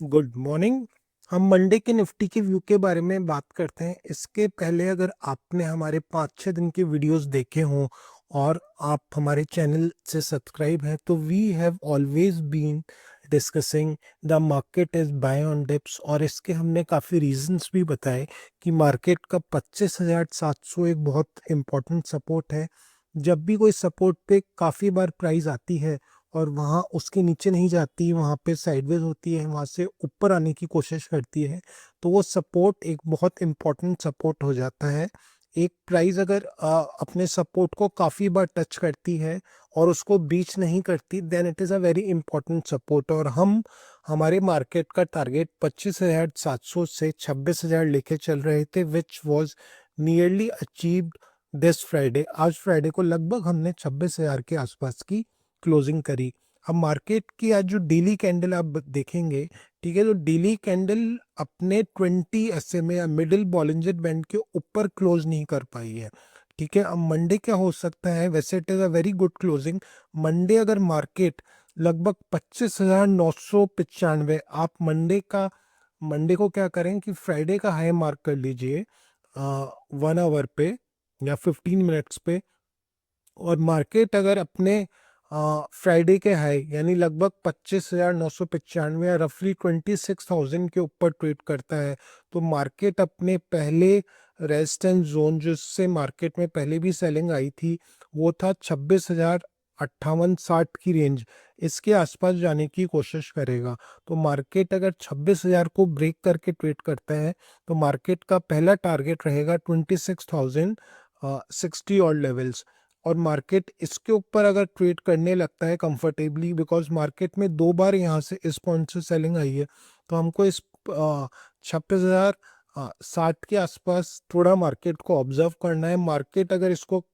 Good morning. हम Monday के Nifty के व्यू के बारे में बात करते हैं। इसके पहले अगर आपने हमारे 5-6 दिन के वीडियोस देखे हों और आप हमारे चैनल से सब्सक्राइब हैं तो we have always been discussing the market is buy on dips, और इसके हमने काफ़ी रीजंस भी बताए कि मार्केट का 25,700 एक बहुत इम्पोर्टेंट सपोर्ट है। जब भी कोई सपोर्ट पे काफ़ी बार प्राइस आती है और वहाँ उसके नीचे नहीं जाती, वहाँ पे साइडवेज होती है, वहाँ से ऊपर आने की कोशिश करती है, तो वो सपोर्ट एक बहुत इम्पोर्टेंट सपोर्ट हो जाता है। एक प्राइस अगर अपने सपोर्ट को काफ़ी बार टच करती है और उसको बीच नहीं करती, then it is a very important support. और हम हमारे मार्केट का टारगेट 25,700 से 26,000 लेके चल रहे थे, which was nearly achieved this Friday. आज फ्राइडे को लगभग हमने 26,000 के आसपास की क्लोजिंग करी। अब मार्केट की आज जो डेली कैंडल आप देखेंगे, ठीक है, तो डेली कैंडल अपने 20 SMA या मिडिल बॉलिंजर बैंड के ऊपर क्लोज नहीं कर पाई है। ठीक है, अब मंडे क्या हो सकता है? वैसे it is a very good closing. Monday अगर मार्केट लगभग 25,995, आप मंडे को क्या करें कि फ्राइडे का हाई मार्क कर लीजिए 1 आवर पे या 15 मिनट्स पे, और मार्केट अगर अपने फ्राइडे के हाई यानी लगभग 25,995 या रफली 26,000 के ऊपर ट्रेड करता है, तो मार्केट अपने पहले रेजिस्टेंस जोन, जिससे मार्केट में पहले भी सेलिंग आई थी, वो था 26,058-60 की रेंज, इसके आसपास जाने की कोशिश करेगा। तो मार्केट अगर 26,000 को ब्रेक करके ट्रेड करता है तो मार्केट का पहला टारगेट रहेगा 26,060 और लेवल्स। और मार्केट इसके ऊपर अगर ट्रेड करने लगता है कंफर्टेबली, बिकॉज मार्केट में 2 बार यहाँ से इस पॉइंट से सेलिंग आई है, तो हमको इस 26,060 के आसपास थोड़ा मार्केट को ऑब्जर्व करना है। मार्केट अगर इसको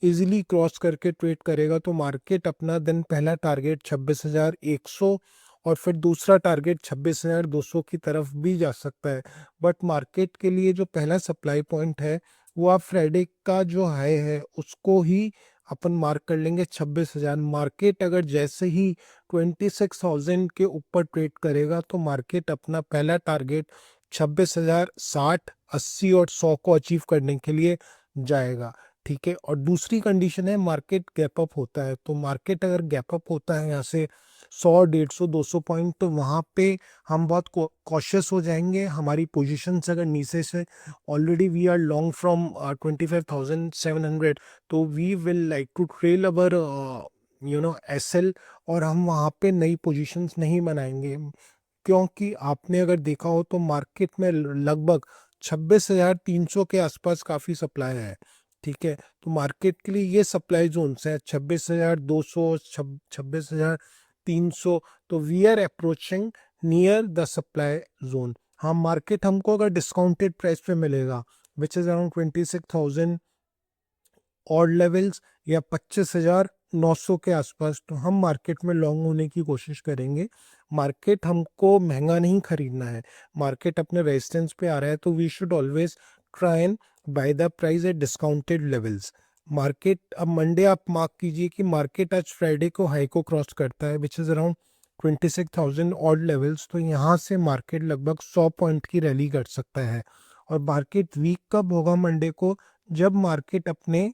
इजीली क्रॉस करके ट्रेड करेगा तो मार्केट अपना दिन पहला टारगेट 26,100 और फिर दूसरा टारगेट 26,200 की तरफ भी जा सकता है। बट मार्केट के लिए जो पहला सप्लाई पॉइंट है वो आप फ्राइडे का जो हाई है उसको ही अपन मार्क कर लेंगे 26,000। मार्केट अगर जैसे ही 26,000 के ऊपर ट्रेड करेगा तो मार्केट अपना पहला टारगेट 26,060, 80 और 100 को अचीव करने के लिए जाएगा। ठीक है, और दूसरी कंडीशन है मार्केट गैप अप होता है। तो मार्केट अगर गैप अप होता है यहाँ से 100, 150, 200 पॉइंट, तो वहाँ पे हम बहुत कॉशियस हो जाएंगे। हमारी पोजीशन अगर नीचे से already we are long from 25,700, तो we will like to trail our SL, और हम वहाँ पे नई पोजीशंस नहीं बनाएंगे। क्योंकि आपने अगर देखा हो तो मार्केट में लगभग 26,300 के आसपास काफ़ी सप्लाई है। ठीक है, तो मार्केट के लिए ये सप्लाई जोन्स है 26,200, 26,300। तो we are approaching near the supply zone. हाँ, मार्केट हमको अगर डिस्काउंटेड प्राइस पे मिलेगा विच इज अराउंड 26,000 और लेवल्स या 25,900 के आसपास, तो हम मार्केट में लॉन्ग होने की कोशिश करेंगे। मार्केट हमको महंगा नहीं खरीदना है, मार्केट अपने रेजिस्टेंस पे आ रहा है, तो we should always try and buy the price at discounted levels. Market अब मंडे आप मार्क कीजिए कि मार्केट आज फ्राइडे को हाई को क्रॉस करता है विच इज़ अराउंड 26,000 और लेवल्स, तो यहाँ से मार्केट लगभग 100 पॉइंट की रैली कर सकता है। और मार्केट वीक कब होगा? मंडे को, जब मार्केट अपने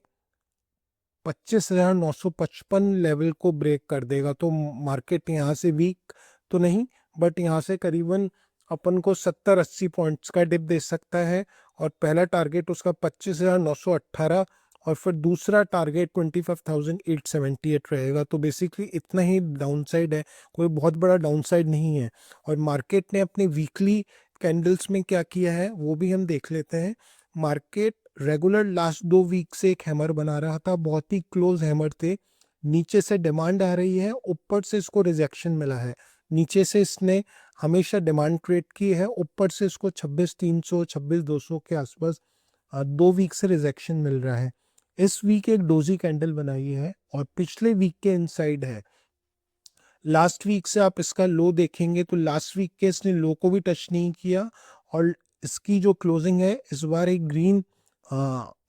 25,955 लेवल को ब्रेक कर देगा। तो मार्केट यहाँ से वीक तो नहीं, बट यहाँ से करीबन अपन को 70-80 पॉइंट्स का डिप दे सकता है। और पहला टारगेट उसका 25,918 और फिर दूसरा टारगेट 25,878 रहेगा। तो बेसिकली इतना ही डाउन साइड है, कोई बहुत बड़ा डाउन साइड नहीं है। और मार्केट ने अपने वीकली कैंडल्स में क्या किया है वो भी हम देख लेते हैं। मार्केट रेगुलर लास्ट 2 वीक से एक हैमर बना रहा था, बहुत ही क्लोज हैमर थे। नीचे से डिमांड आ रही है, ऊपर से इसको रिजेक्शन मिला है। नीचे से इसने हमेशा डिमांड क्रिएट की है, ऊपर से इसको 26,300, 26,200 के आसपास 2 वीक से रिजेक्शन मिल रहा है। इस वीक एक डोजी कैंडल बनाई है और पिछले वीक के इनसाइड है। लास्ट वीक से आप इसका लो देखेंगे तो लास्ट वीक के इसने लो को भी टच नहीं किया, और इसकी जो क्लोजिंग है इस बार एक ग्रीन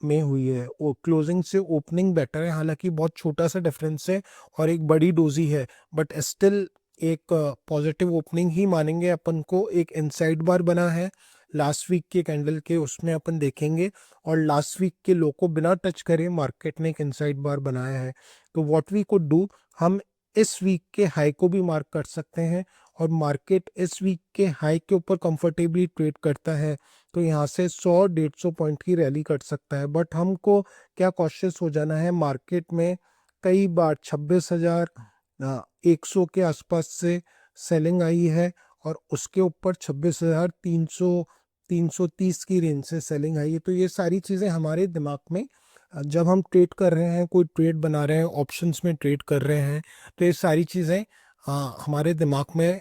में हुई है। वो क्लोजिंग से ओपनिंग बेटर है, हालांकि बहुत छोटा सा डिफरेंस है और एक बड़ी डोजी है, बट स्टिल एक पॉजिटिव ओपनिंग ही मानेंगे अपन को। एक इनसाइड बार बना है लास्ट वीक के कैंडल के, उसमें अपन देखेंगे, और लास्ट वीक के लो को बिना टच करे मार्केट ने एक इनसाइड बार बनाया है। तो व्हाट वी कुड डू, हम इस वीक के हाई को भी मार्क कर सकते हैं, और मार्केट इस वीक के हाई के ऊपर कंफर्टेबली ट्रेड करता है तो यहाँ से 100-150 पॉइंट की रैली कर सकता है। बट हमको क्या कॉशियस हो जाना है, मार्केट में कई बार 26,100 के आसपास से सेलिंग आई है, और उसके ऊपर 26,300 330 की रेंज से सेलिंग आई है। तो ये सारी चीज़ें हमारे दिमाग में जब हम ट्रेड कर रहे हैं, कोई ट्रेड बना रहे हैं, ऑप्शंस में ट्रेड कर रहे हैं, तो ये सारी चीज़ें हमारे दिमाग में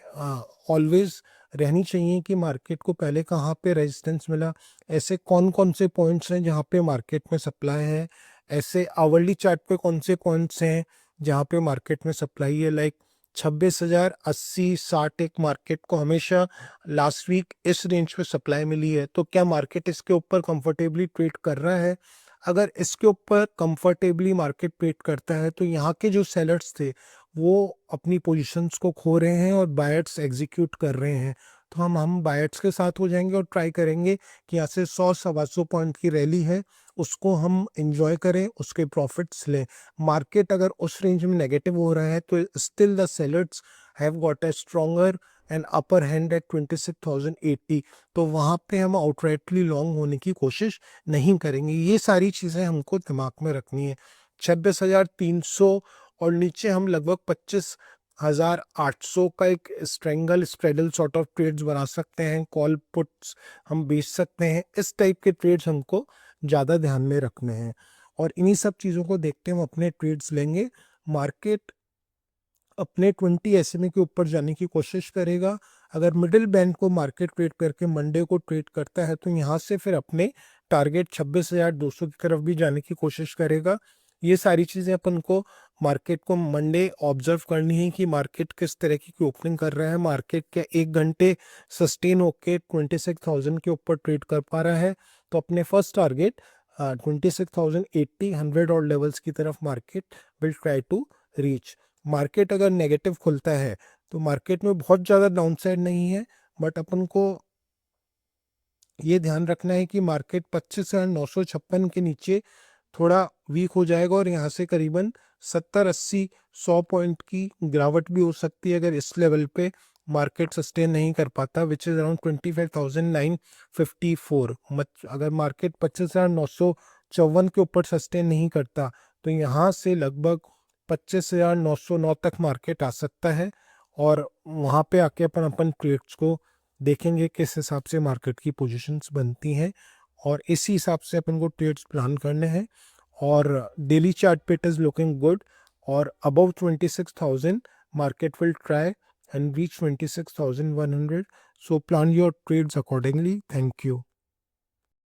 ऑलवेज रहनी चाहिए कि मार्केट को पहले कहाँ पे रेजिस्टेंस मिला, ऐसे कौन कौन से पॉइंट्स हैं जहाँ पे मार्केट में सप्लाई है, ऐसे आवरली चार्ट पे कौन से पॉइंट्स हैं जहाँ पे मार्केट में सप्लाई है। लाइक 26,080-60 एक मार्केट को हमेशा लास्ट वीक इस रेंज पे सप्लाई मिली है, तो क्या मार्केट इसके ऊपर कंफर्टेबली ट्रेड कर रहा है? अगर इसके ऊपर कंफर्टेबली मार्केट ट्रेड करता है तो यहाँ के जो सेलर्स थे वो अपनी पोजीशंस को खो रहे हैं और बायर्स एग्जीक्यूट कर रहे हैं। तो हम बायर्स के साथ हो जाएंगे और ट्राई करेंगे कि यहाँ से 100-125 पॉइंट की रैली है उसको हम इंजॉय करें, उसके प्रॉफिट्स लें। मार्केट अगर उस रेंज में नेगेटिव हो रहा है तो still the sellers have got a stronger and upper hand eight 26,080, तो वहाँ पे हम आउटराइटली लॉन्ग होने की कोशिश नहीं करेंगे। ये सारी चीज़ें हमको दिमाग में रखनी है। 26,300 और नीचे हम लगभग 25,800 का एक स्ट्रेंगल स्प्रेडल सॉर्ट ऑफ ट्रेड्स बना सकते हैं, कॉल पुट्स हम बेच सकते हैं। इस टाइप के ट्रेड्स हमको ज़्यादा ध्यान में रखने हैं, और इन्हीं सब चीज़ों को देखते हम अपने ट्रेड्स लेंगे। मार्केट अपने 20 SMA के ऊपर जाने की कोशिश करेगा। अगर मिडिल बैंड को मार्केट ट्रेड करके मंडे को ट्रेड करता है तो यहाँ से फिर अपने टारगेट 26,200 की तरफ भी जाने की कोशिश करेगा। ये सारी चीज़ें अपन को मार्केट को मंडे ऑब्जर्व करनी है कि मार्केट किस तरह की ओपनिंग कर रहा है। मार्केट क्या 1 घंटे सस्टेन होके 26,000 के ऊपर ट्रेड कर पा रहा है, तो अपने फर्स्ट टारगेट 26,080 100 और लेवल्स की तरफ market will try to reach. Market अगर नेगेटिव खुलता है तो मार्केट में बहुत ज़्यादा डाउनसाइड नहीं है, बट अपन को ये ध्यान रखना है कि मार्केट 25,956 के नीचे थोड़ा वीक हो जाएगा, और यहाँ से करीबन 70-80-100 पॉइंट की गिरावट भी हो सकती है अगर इस लेवल पे मार्केट सस्टेन नहीं कर पाता, विच इज़ अराउंड 25,954। अगर मार्केट 25,954 के ऊपर सस्टेन नहीं करता तो यहाँ से लगभग 25,909 तक मार्केट आ सकता है, और वहाँ पे आके अपन ट्रेड्स को देखेंगे किस हिसाब से मार्केट की पोजीशंस बनती हैं, और इसी हिसाब से अपन को ट्रेड्स प्लान करने हैं। और डेली चार्ट पे इट इज़ लुकिंग गुड, और above 26,000 market will try and reach 26,100. So plan your trades accordingly. Thank you.